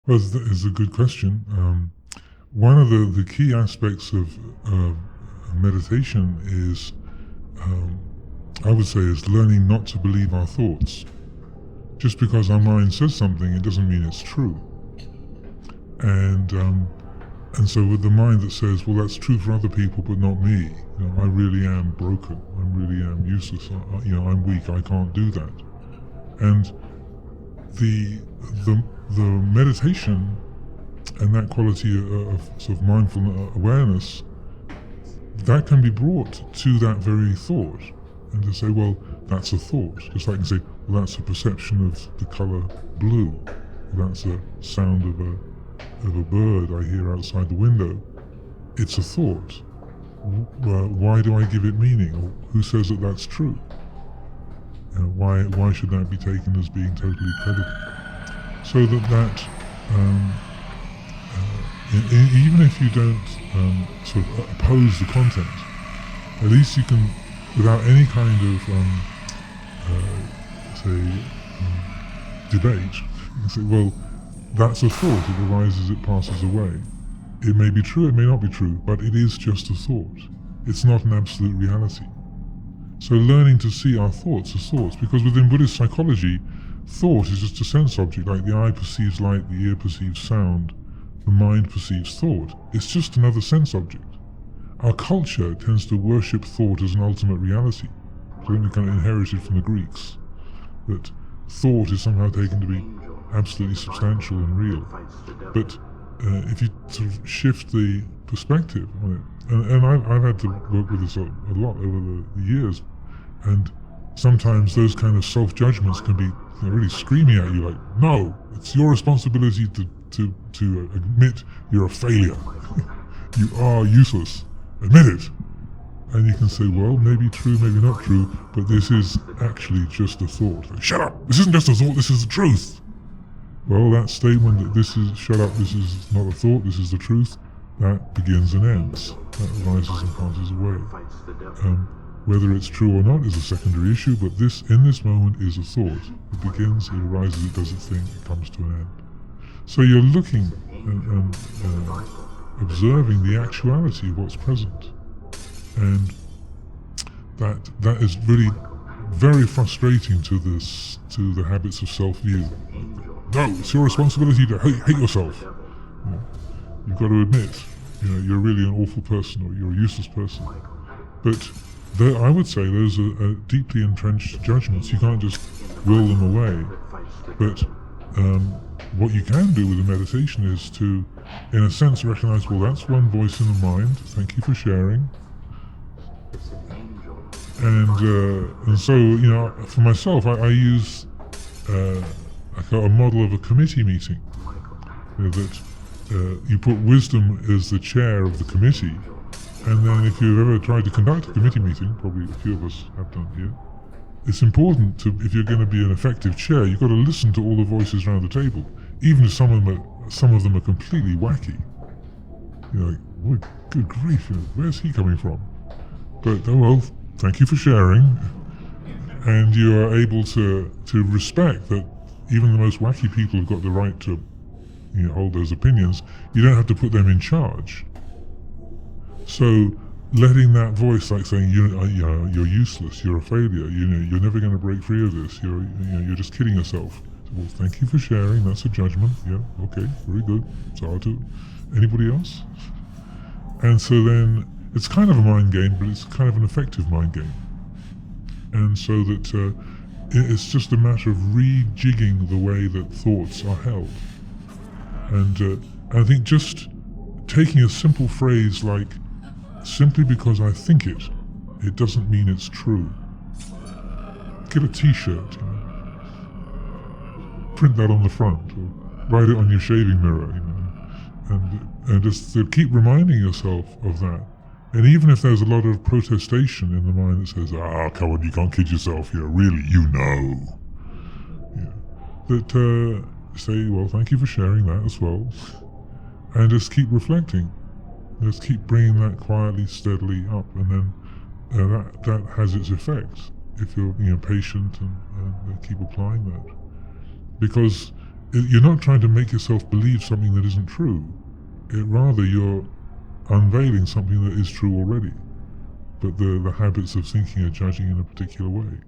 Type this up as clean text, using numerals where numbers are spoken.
Well, it's a good question. One of the key aspects of meditation is, um, I would say, is learning not to believe our thoughts. Just because our mind says something, it doesn't mean it's true. And and so with the mind that says, well, that's true for other people, but not me. I really am broken. I really am useless. I'm weak. I can't do that. And the the the meditation and that quality of sort of mindful awareness, that can be brought to that very thought, and to say, well, that's a thought. Just like you can say, well, that's a perception of the colour blue. That's a sound of a bird I hear outside the window. It's a thought. Why do I give it meaning? Or who says that that's true? Why should that be taken as being totally credible? So that even if you don't sort of oppose the content, at least you can, without any kind of debate, you can say, well, that's a thought. It arises, it passes away. It may be true, it may not be true, but it is just a thought. It's not an absolute reality. So learning to see our thoughts as thoughts, because within Buddhist psychology, thought is just a sense object, like the eye perceives light, the ear perceives sound, the mind perceives thought. It's just another sense object. Our culture tends to worship thought as an ultimate reality. So we kind of inherited from the Greeks, that thought is somehow taken to be absolutely substantial and real. But if you sort of shift the perspective on it, and I've had to work with this a lot over the years, and sometimes those kind of self-judgments can be really screaming at you like, no, it's your responsibility to admit you're a failure. You are useless. Admit it. And you can say, well, maybe true, maybe not true, but this is actually just a thought. Like, shut up! This isn't just a thought, this is the truth! Well, that statement that this is, shut up, this is not a thought, this is the truth, that begins and ends. That arises and passes away. Whether it's true or not is a secondary issue, but this, in this moment, is a thought. It begins, it arises, it does its thing, it comes to an end. So you're looking and observing the actuality of what's present. And that is really very frustrating to the habits of self-view. No, it's your responsibility to hate yourself. You've got to admit, you're really an awful person or you're a useless person. But I would say those are deeply entrenched judgments. You can't just will them away. But what you can do with the meditation is to, in a sense, recognize, well, that's one voice in the mind. Thank you for sharing. And so, for myself, I use like a model of a committee meeting. That you put wisdom as the chair of the committee, and then if you've ever tried to conduct a committee meeting, probably a few of us have done here, it's important to, if you're going to be an effective chair, you've got to listen to all the voices around the table, even if some of them are completely wacky. You're like, well, good grief, where's he coming from? But, oh well, thank you for sharing. And you are able to respect that even the most wacky people have got the right to hold those opinions. You don't have to put them in charge. So letting that voice, like saying, you're useless, you're a failure, you're never going to break free of this, you're just kidding yourself. So, well, thank you for sharing, that's a judgment, yeah, okay, very good, so to anybody else? And so then, it's kind of a mind game, but it's kind of an effective mind game. And so that it's just a matter of rejigging the way that thoughts are held. And I think just taking a simple phrase like, simply because I think it, it doesn't mean it's true. Get a t-shirt, print that on the front, or write it on your shaving mirror, and just to keep reminding yourself of that. And even if there's a lot of protestation in the mind that says, come on, you can't kid yourself, really, that say, well, thank you for sharing that as well. And just keep reflecting. Just keep bringing that quietly, steadily up, and then that has its effect if you're patient and keep applying that. Because You're not trying to make yourself believe something that isn't true. Rather, you're unveiling something that is true already. But the habits of thinking are judging in a particular way.